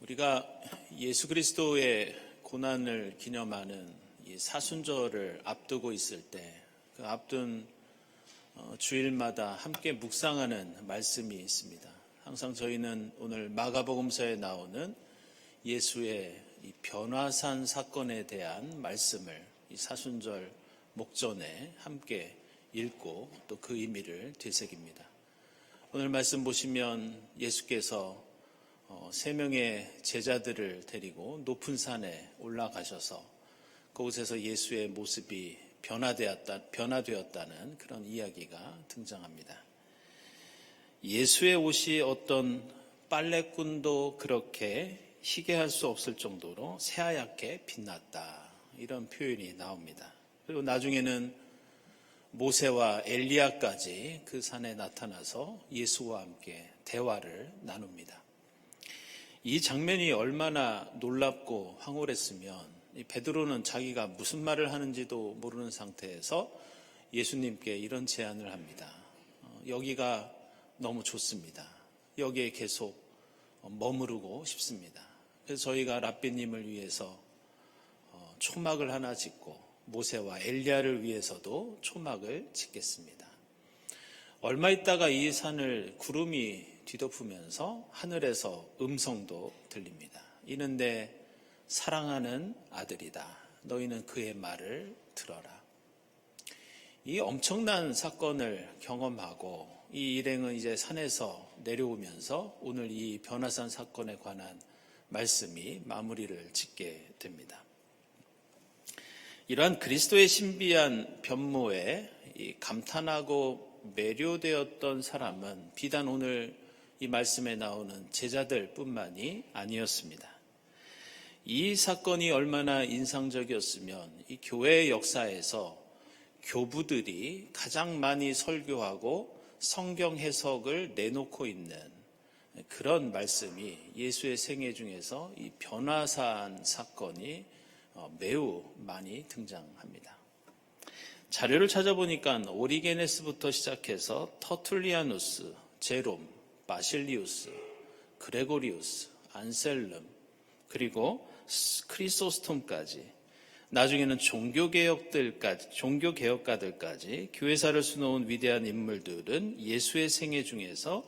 우리가 예수 그리스도의 고난을 기념하는 이 사순절을 앞두고 있을 때 그 앞둔 주일마다 함께 묵상하는 말씀이 있습니다. 항상 저희는 오늘 마가복음서에 나오는 예수의 이 변화산 사건에 대한 말씀을 이 사순절 목전에 함께 읽고 또 그 의미를 되새깁니다. 오늘 말씀 보시면 예수께서 3명의 제자들을 데리고 높은 산에 올라가셔서 그곳에서 예수의 모습이 변화되었다는 그런 이야기가 등장합니다. 예수의 옷이 어떤 빨래꾼도 그렇게 희게 할 수 없을 정도로 새하얗게 빛났다. 이런 표현이 나옵니다. 그리고 나중에는 모세와 엘리야까지 그 산에 나타나서 예수와 함께 대화를 나눕니다. 이 장면이 얼마나 놀랍고 황홀했으면 베드로는 자기가 무슨 말을 하는지도 모르는 상태에서 예수님께 이런 제안을 합니다. 여기가 너무 좋습니다. 여기에 계속 머무르고 싶습니다. 그래서 저희가 랍비님을 위해서 초막을 하나 짓고 모세와 엘리야를 위해서도 초막을 짓겠습니다. 얼마 있다가 이 산을 구름이 뒤덮으면서 하늘에서 음성도 들립니다. 이는데 사랑하는 아들이다. 너희는 그의 말을 들어라. 이 엄청난 사건을 경험하고 이 일행은 이제 산에서 내려오면서 오늘 이 변화산 사건에 관한 말씀이 마무리를 짓게 됩니다. 이러한 그리스도의 신비한 변모에 감탄하고 매료되었던 사람은 비단 오늘 이 말씀에 나오는 제자들 뿐만이 아니었습니다. 이 사건이 얼마나 인상적이었으면 이 교회의 역사에서 교부들이 가장 많이 설교하고 성경 해석을 내놓고 있는 그런 말씀이 예수의 생애 중에서 이 변화산 사건이 매우 많이 등장합니다. 자료를 찾아보니까 오리게네스부터 시작해서 터툴리아누스, 제롬, 바실리우스, 그레고리우스, 안셀름, 그리고 크리소스톰까지 나중에는 종교개혁가들까지 교회사를 수놓은 위대한 인물들은 예수의 생애 중에서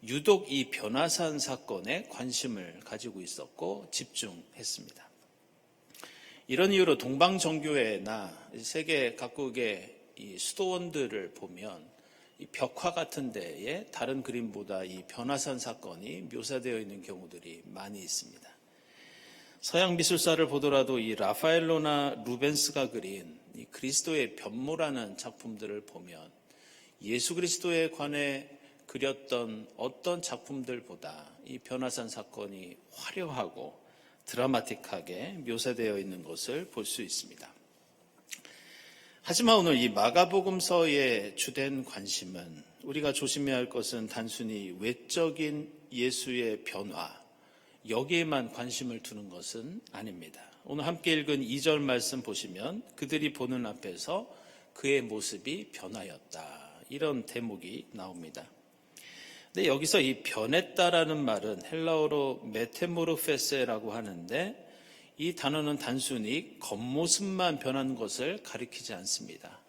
유독 이 변화산 사건에 관심을 가지고 있었고 집중했습니다. 이런 이유로 동방정교회나 세계 각국의 이 수도원들을 보면 이 벽화 같은 데에 다른 그림보다 이 변화산 사건이 묘사되어 있는 경우들이 많이 있습니다. 서양 미술사를 보더라도 이 라파엘로나 루벤스가 그린 이 그리스도의 변모라는 작품들을 보면 예수 그리스도에 관해 그렸던 어떤 작품들보다 이 변화산 사건이 화려하고 드라마틱하게 묘사되어 있는 것을 볼 수 있습니다. 하지만 오늘 이 마가복음서의 주된 관심은 우리가 조심해야 할 것은 단순히 외적인 예수의 변화, 여기에만 관심을 두는 것은 아닙니다. 오늘 함께 읽은 2절 말씀 보시면 그들이 보는 앞에서 그의 모습이 변하였다. 이런 대목이 나옵니다. 근데 여기서 이 변했다라는 말은 헬라어로 메테모르페세라고 하는데 이 단어는 단순히 겉모습만 변한 것을 가리키지 않습니다.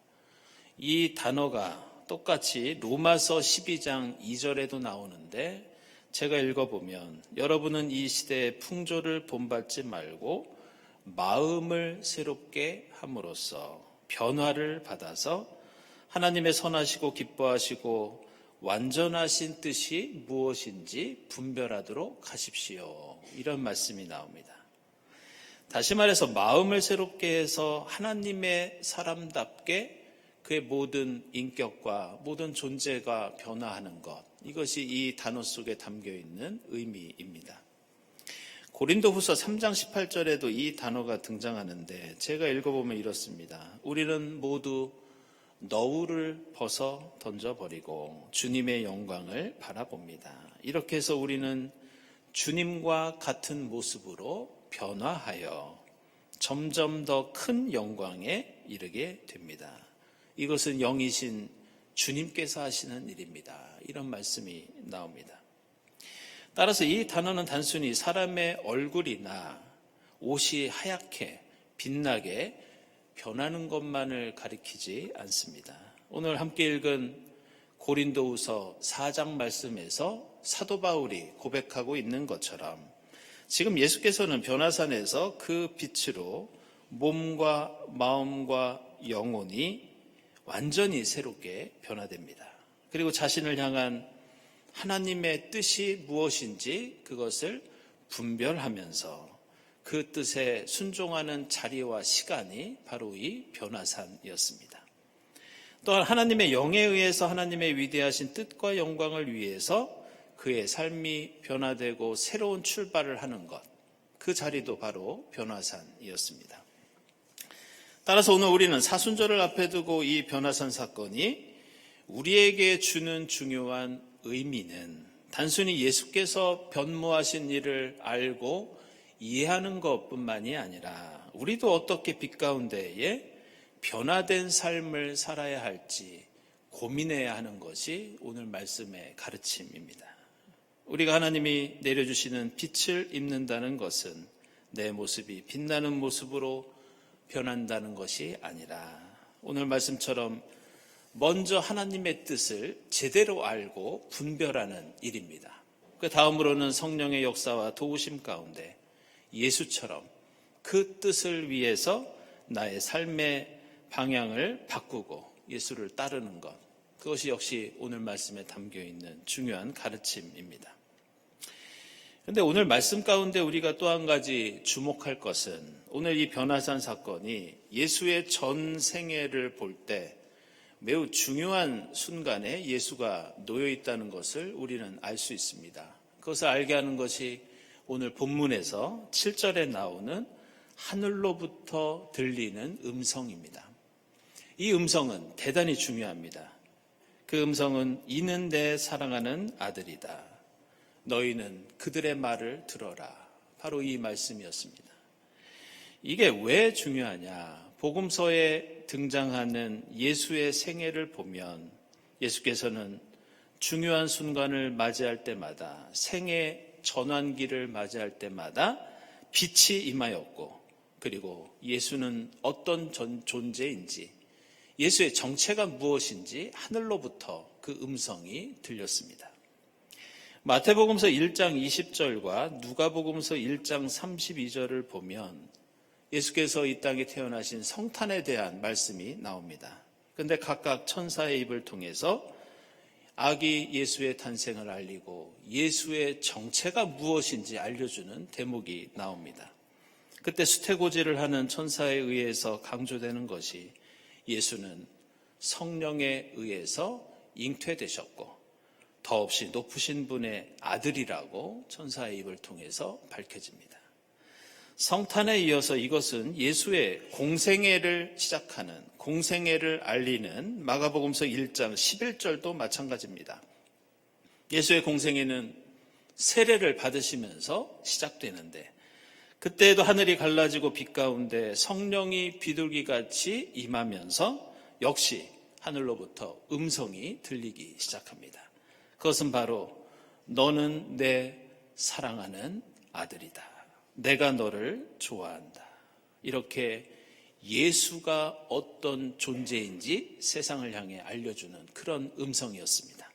이 단어가 똑같이 로마서 12장 2절에도 나오는데 제가 읽어보면 여러분은 이 시대의 풍조를 본받지 말고 마음을 새롭게 함으로써 변화를 받아서 하나님의 선하시고 기뻐하시고 완전하신 뜻이 무엇인지 분별하도록 하십시오. 이런 말씀이 나옵니다. 다시 말해서 마음을 새롭게 해서 하나님의 사람답게 그의 모든 인격과 모든 존재가 변화하는 것, 이것이 이 단어 속에 담겨있는 의미입니다. 고린도후서 3장 18절에도 이 단어가 등장하는데 제가 읽어보면 이렇습니다. 우리는 모두 너울을 벗어 던져버리고 주님의 영광을 바라봅니다. 이렇게 해서 우리는 주님과 같은 모습으로 변화하여 점점 더 큰 영광에 이르게 됩니다. 이것은 영이신 주님께서 하시는 일입니다. 이런 말씀이 나옵니다. 따라서 이 단어는 단순히 사람의 얼굴이나 옷이 하얗게 빛나게 변하는 것만을 가리키지 않습니다. 오늘 함께 읽은 고린도후서 4장 말씀에서 사도 바울이 고백하고 있는 것처럼 지금 예수께서는 변화산에서 그 빛으로 몸과 마음과 영혼이 완전히 새롭게 변화됩니다. 그리고 자신을 향한 하나님의 뜻이 무엇인지 그것을 분별하면서 그 뜻에 순종하는 자리와 시간이 바로 이 변화산이었습니다. 또한 하나님의 영에 의해서 하나님의 위대하신 뜻과 영광을 위해서 그의 삶이 변화되고 새로운 출발을 하는 것, 그 자리도 바로 변화산이었습니다. 따라서 오늘 우리는 사순절을 앞에 두고 이 변화산 사건이 우리에게 주는 중요한 의미는 단순히 예수께서 변모하신 일을 알고 이해하는 것뿐만이 아니라 우리도 어떻게 빛 가운데에 변화된 삶을 살아야 할지 고민해야 하는 것이 오늘 말씀의 가르침입니다. 우리가 하나님이 내려주시는 빛을 입는다는 것은 내 모습이 빛나는 모습으로 변한다는 것이 아니라 오늘 말씀처럼 먼저 하나님의 뜻을 제대로 알고 분별하는 일입니다. 그 다음으로는 성령의 역사와 도우심 가운데 예수처럼 그 뜻을 위해서 나의 삶의 방향을 바꾸고 예수를 따르는 것, 그것이 역시 오늘 말씀에 담겨있는 중요한 가르침입니다. 그런데 오늘 말씀 가운데 우리가 또 한 가지 주목할 것은 오늘 이 변화산 사건이 예수의 전 생애를 볼 때 매우 중요한 순간에 예수가 놓여 있다는 것을 우리는 알 수 있습니다. 그것을 알게 하는 것이 오늘 본문에서 7절에 나오는 하늘로부터 들리는 음성입니다. 이 음성은 대단히 중요합니다. 그 음성은 이는 내 사랑하는 아들이다. 너희는 그들의 말을 들어라. 바로 이 말씀이었습니다. 이게 왜 중요하냐? 복음서에 등장하는 예수의 생애를 보면 예수께서는 중요한 순간을 맞이할 때마다 생애 전환기를 맞이할 때마다 빛이 임하였고 그리고 예수는 어떤 존재인지 예수의 정체가 무엇인지 하늘로부터 그 음성이 들렸습니다. 마태복음서 1장 20절과 누가복음서 1장 32절을 보면 예수께서 이 땅에 태어나신 성탄에 대한 말씀이 나옵니다. 그런데 각각 천사의 입을 통해서 아기 예수의 탄생을 알리고 예수의 정체가 무엇인지 알려주는 대목이 나옵니다. 그때 수태고지를 하는 천사에 의해서 강조되는 것이 예수는 성령에 의해서 잉태되셨고 더없이 높으신 분의 아들이라고 천사의 입을 통해서 밝혀집니다. 성탄에 이어서 이것은 예수의 공생애를 시작하는 공생애를 알리는 마가복음서 1장 11절도 마찬가지입니다. 예수의 공생애는 세례를 받으시면서 시작되는데 그때에도 하늘이 갈라지고 빛 가운데 성령이 비둘기같이 임하면서 역시 하늘로부터 음성이 들리기 시작합니다. 그것은 바로 너는 내 사랑하는 아들이다. 내가 너를 좋아한다. 이렇게 예수가 어떤 존재인지 세상을 향해 알려주는 그런 음성이었습니다.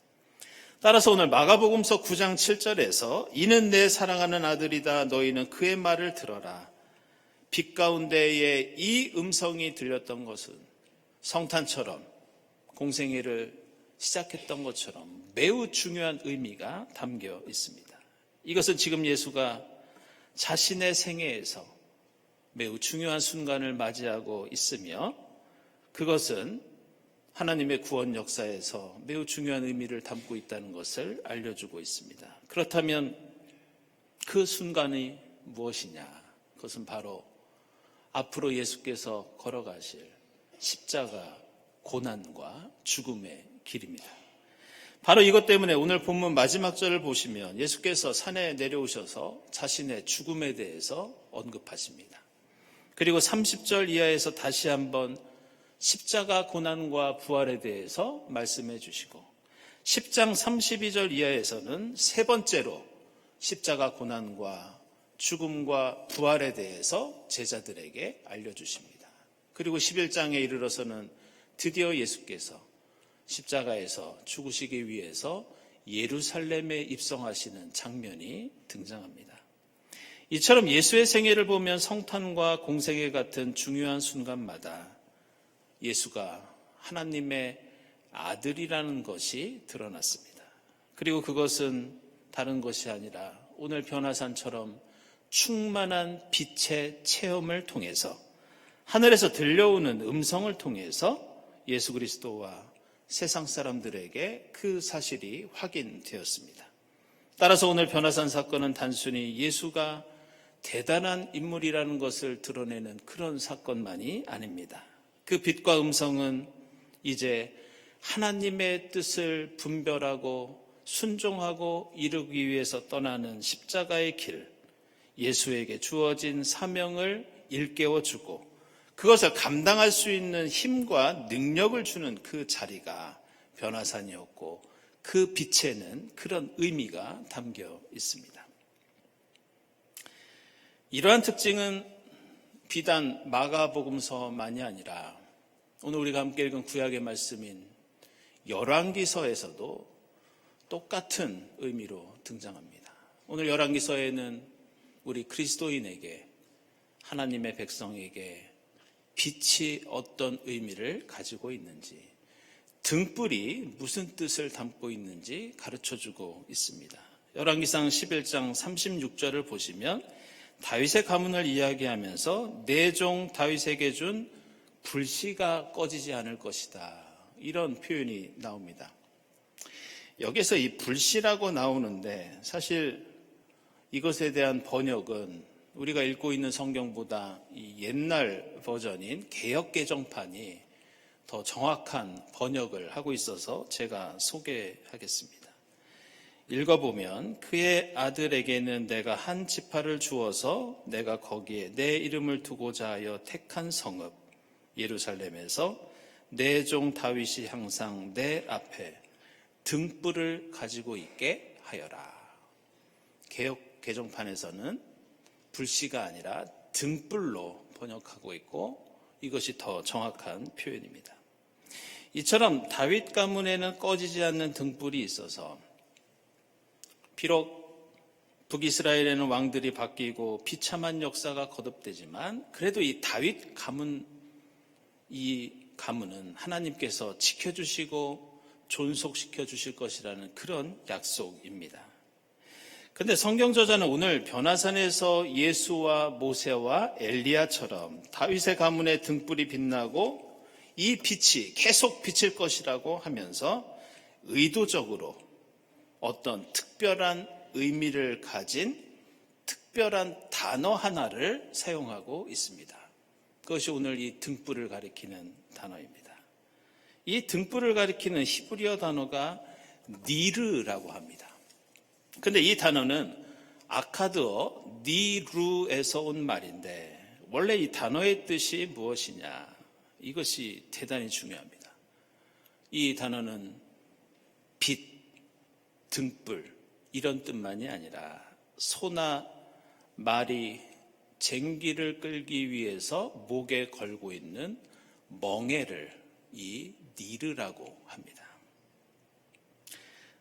따라서 오늘 마가복음서 9장 7절에서 이는 내 사랑하는 아들이다. 너희는 그의 말을 들어라. 빛 가운데에 이 음성이 들렸던 것은 성탄처럼 공생애를 시작했던 것처럼 매우 중요한 의미가 담겨 있습니다. 이것은 지금 예수가 자신의 생애에서 매우 중요한 순간을 맞이하고 있으며 그것은 하나님의 구원 역사에서 매우 중요한 의미를 담고 있다는 것을 알려주고 있습니다. 그렇다면 그 순간이 무엇이냐? 그것은 바로 앞으로 예수께서 걸어가실 십자가 고난과 죽음의 길입니다. 바로 이것 때문에 오늘 본문 마지막 절을 보시면 예수께서 산에 내려오셔서 자신의 죽음에 대해서 언급하십니다. 그리고 30절 이하에서 다시 한번 십자가 고난과 부활에 대해서 말씀해 주시고 10장 32절 이하에서는 세 번째로 십자가 고난과 죽음과 부활에 대해서 제자들에게 알려주십니다. 그리고 11장에 이르러서는 드디어 예수께서 십자가에서 죽으시기 위해서 예루살렘에 입성하시는 장면이 등장합니다. 이처럼 예수의 생애를 보면 성탄과 공생애 같은 중요한 순간마다 예수가 하나님의 아들이라는 것이 드러났습니다. 그리고 그것은 다른 것이 아니라 오늘 변화산처럼 충만한 빛의 체험을 통해서 하늘에서 들려오는 음성을 통해서 예수 그리스도와 세상 사람들에게 그 사실이 확인되었습니다. 따라서 오늘 변화산 사건은 단순히 예수가 대단한 인물이라는 것을 드러내는 그런 사건만이 아닙니다. 그 빛과 음성은 이제 하나님의 뜻을 분별하고 순종하고 이루기 위해서 떠나는 십자가의 길, 예수에게 주어진 사명을 일깨워주고 그것을 감당할 수 있는 힘과 능력을 주는 그 자리가 변화산이었고 그 빛에는 그런 의미가 담겨 있습니다. 이러한 특징은 비단 마가복음서만이 아니라 오늘 우리가 함께 읽은 구약의 말씀인 열왕기서에서도 똑같은 의미로 등장합니다. 오늘 열왕기서에는 우리 그리스도인에게 하나님의 백성에게 빛이 어떤 의미를 가지고 있는지 등불이 무슨 뜻을 담고 있는지 가르쳐주고 있습니다. 열왕기상 11장 36절을 보시면 다윗의 가문을 이야기하면서 내 종 다윗에게 준 불씨가 꺼지지 않을 것이다. 이런 표현이 나옵니다. 여기서 이 불씨라고 나오는데 사실 이것에 대한 번역은 우리가 읽고 있는 성경보다 이 옛날 버전인 개역개정판이 더 정확한 번역을 하고 있어서 제가 소개하겠습니다. 읽어보면 그의 아들에게는 내가 한 지파를 주어서 내가 거기에 내 이름을 두고자 하여 택한 성읍 예루살렘에서 내 종 다윗이 항상 내 앞에 등불을 가지고 있게 하여라. 개역 개정판에서는 불씨가 아니라 등불로 번역하고 있고 이것이 더 정확한 표현입니다. 이처럼 다윗 가문에는 꺼지지 않는 등불이 있어서 비록 북이스라엘에는 왕들이 바뀌고 비참한 역사가 거듭되지만 그래도 이 다윗 가문, 이 가문은 하나님께서 지켜주시고 존속시켜 주실 것이라는 그런 약속입니다. 그런데 성경 저자는 오늘 변화산에서 예수와 모세와 엘리야처럼 다윗의 가문의 등불이 빛나고 이 빛이 계속 비칠 것이라고 하면서 의도적으로 어떤 특별한 의미를 가진 특별한 단어 하나를 사용하고 있습니다. 그것이 오늘 이 등불을 가리키는 단어입니다. 이 등불을 가리키는 히브리어 단어가 니르라고 합니다. 그런데 이 단어는 아카드어 니루에서 온 말인데 원래 이 단어의 뜻이 무엇이냐? 이것이 대단히 중요합니다. 이 단어는 빛, 등불 이런 뜻만이 아니라 소나 말이 쟁기를 끌기 위해서 목에 걸고 있는 멍에를 이 니르라고 합니다.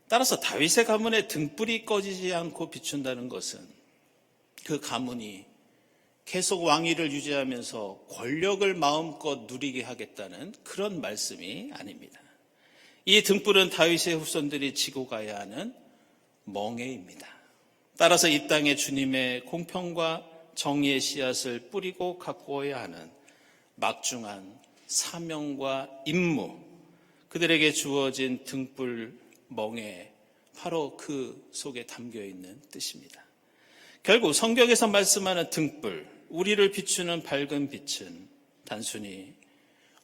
따라서 다윗의 가문에 등불이 꺼지지 않고 비춘다는 것은 그 가문이 계속 왕위를 유지하면서 권력을 마음껏 누리게 하겠다는 그런 말씀이 아닙니다. 이 등불은 다윗의 후손들이 지고 가야 하는 멍에입니다. 따라서 이 땅에 주님의 공평과 정의의 씨앗을 뿌리고 가꾸어야 하는 막중한 사명과 임무, 그들에게 주어진 등불 멍에 바로 그 속에 담겨 있는 뜻입니다. 결국 성경에서 말씀하는 등불, 우리를 비추는 밝은 빛은 단순히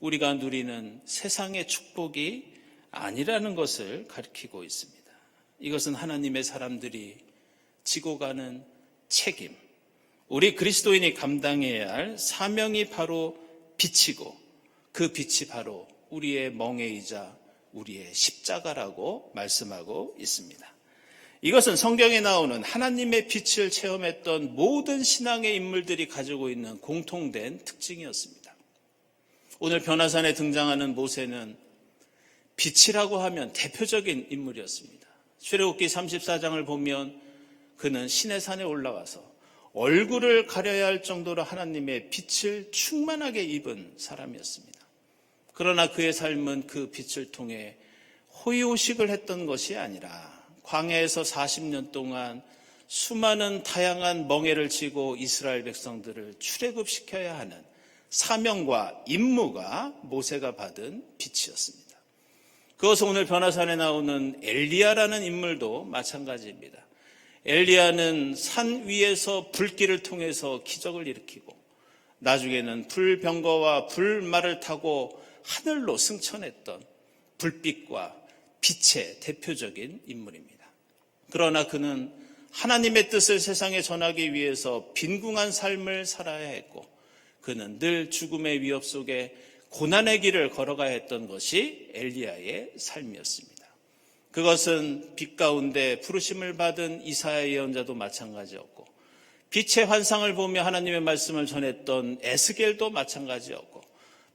우리가 누리는 세상의 축복이 아니라는 것을 가리키고 있습니다. 이것은 하나님의 사람들이 지고 가는 책임, 우리 그리스도인이 감당해야 할 사명이 바로 빛이고 그 빛이 바로 우리의 멍에이자 우리의 십자가라고 말씀하고 있습니다. 이것은 성경에 나오는 하나님의 빛을 체험했던 모든 신앙의 인물들이 가지고 있는 공통된 특징이었습니다. 오늘 변화산에 등장하는 모세는 빛이라고 하면 대표적인 인물이었습니다. 출애굽기 34장을 보면 그는 시내산에 올라와서 얼굴을 가려야 할 정도로 하나님의 빛을 충만하게 입은 사람이었습니다. 그러나 그의 삶은 그 빛을 통해 호의호식을 했던 것이 아니라 광야에서 40년 동안 수많은 다양한 멍에를 지고 이스라엘 백성들을 출애굽시켜야 하는 사명과 임무가 모세가 받은 빛이었습니다. 그것은 오늘 변화산에 나오는 엘리야라는 인물도 마찬가지입니다. 엘리야는 산 위에서 불길을 통해서 기적을 일으키고 나중에는 불병거와 불말을 타고 하늘로 승천했던 불빛과 빛의 대표적인 인물입니다. 그러나 그는 하나님의 뜻을 세상에 전하기 위해서 빈궁한 삶을 살아야 했고 그는 늘 죽음의 위협 속에 고난의 길을 걸어가야 했던 것이 엘리야의 삶이었습니다. 그것은 빛 가운데 부르심을 받은 이사야 예언자도 마찬가지였고 빛의 환상을 보며 하나님의 말씀을 전했던 에스겔도 마찬가지였고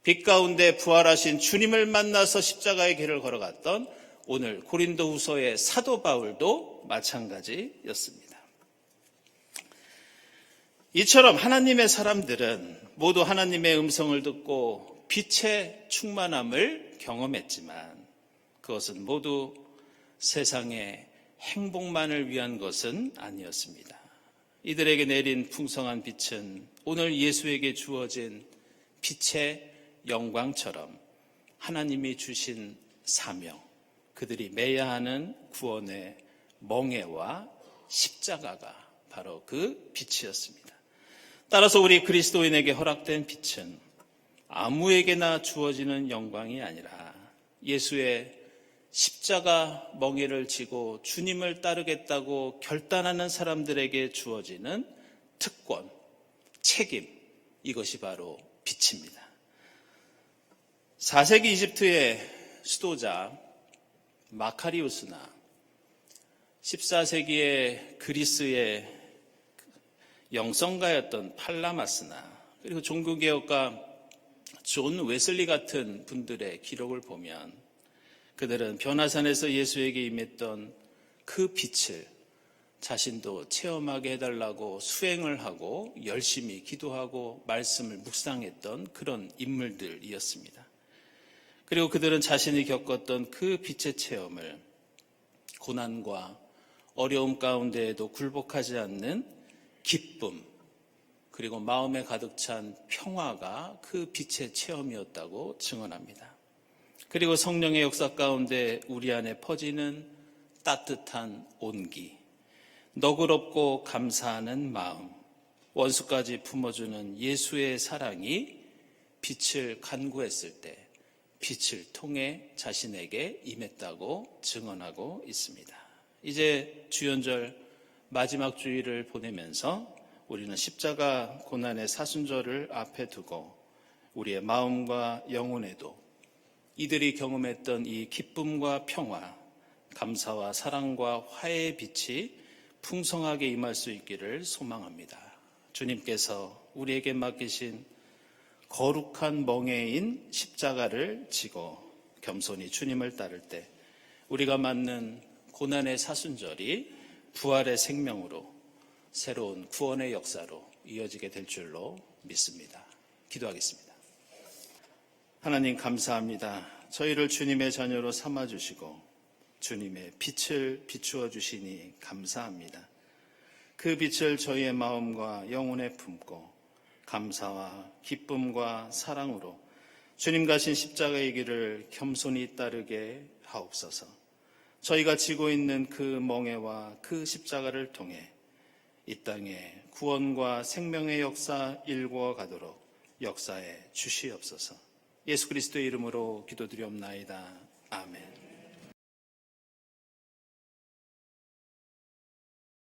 빛 가운데 부활하신 주님을 만나서 십자가의 길을 걸어갔던 오늘 고린도후서의 사도 바울도 마찬가지였습니다. 이처럼 하나님의 사람들은 모두 하나님의 음성을 듣고 빛의 충만함을 경험했지만 그것은 모두 세상의 행복만을 위한 것은 아니었습니다. 이들에게 내린 풍성한 빛은 오늘 예수에게 주어진 빛의 영광처럼 하나님이 주신 사명, 그들이 매야 하는 구원의 멍에와 십자가가 바로 그 빛이었습니다. 따라서 우리 그리스도인에게 허락된 빛은 아무에게나 주어지는 영광이 아니라 예수의 십자가 멍에를 지고 주님을 따르겠다고 결단하는 사람들에게 주어지는 특권, 책임, 이것이 바로 빛입니다. 4세기 이집트의 수도자 마카리우스나 14세기의 그리스의 영성가였던 팔라마스나 그리고 종교개혁가 존 웨슬리 같은 분들의 기록을 보면 그들은 변화산에서 예수에게 임했던 그 빛을 자신도 체험하게 해달라고 수행을 하고 열심히 기도하고 말씀을 묵상했던 그런 인물들이었습니다. 그리고 그들은 자신이 겪었던 그 빛의 체험을 고난과 어려움 가운데에도 굴복하지 않는 기쁨 그리고 마음에 가득 찬 평화가 그 빛의 체험이었다고 증언합니다. 그리고 성령의 역사 가운데 우리 안에 퍼지는 따뜻한 온기, 너그럽고 감사하는 마음, 원수까지 품어주는 예수의 사랑이 빛을 간구했을 때 빛을 통해 자신에게 임했다고 증언하고 있습니다. 이제 주연절 마지막 주일을 보내면서 우리는 십자가 고난의 사순절을 앞에 두고 우리의 마음과 영혼에도 이들이 경험했던 이 기쁨과 평화, 감사와 사랑과 화해의 빛이 풍성하게 임할 수 있기를 소망합니다. 주님께서 우리에게 맡기신 거룩한 멍에인 십자가를 지고 겸손히 주님을 따를 때 우리가 맞는 고난의 사순절이 부활의 생명으로 새로운 구원의 역사로 이어지게 될 줄로 믿습니다. 기도하겠습니다. 하나님 감사합니다. 저희를 주님의 자녀로 삼아주시고 주님의 빛을 비추어 주시니 감사합니다. 그 빛을 저희의 마음과 영혼에 품고 감사와 기쁨과 사랑으로 주님 가신 십자가의 길을 겸손히 따르게 하옵소서. 저희가 지고 있는 그 멍에와 그 십자가를 통해 이 땅에 구원과 생명의 역사 일구어 가도록 역사해 주시옵소서. 예수 그리스도의 이름으로 기도드리옵나이다. 아멘.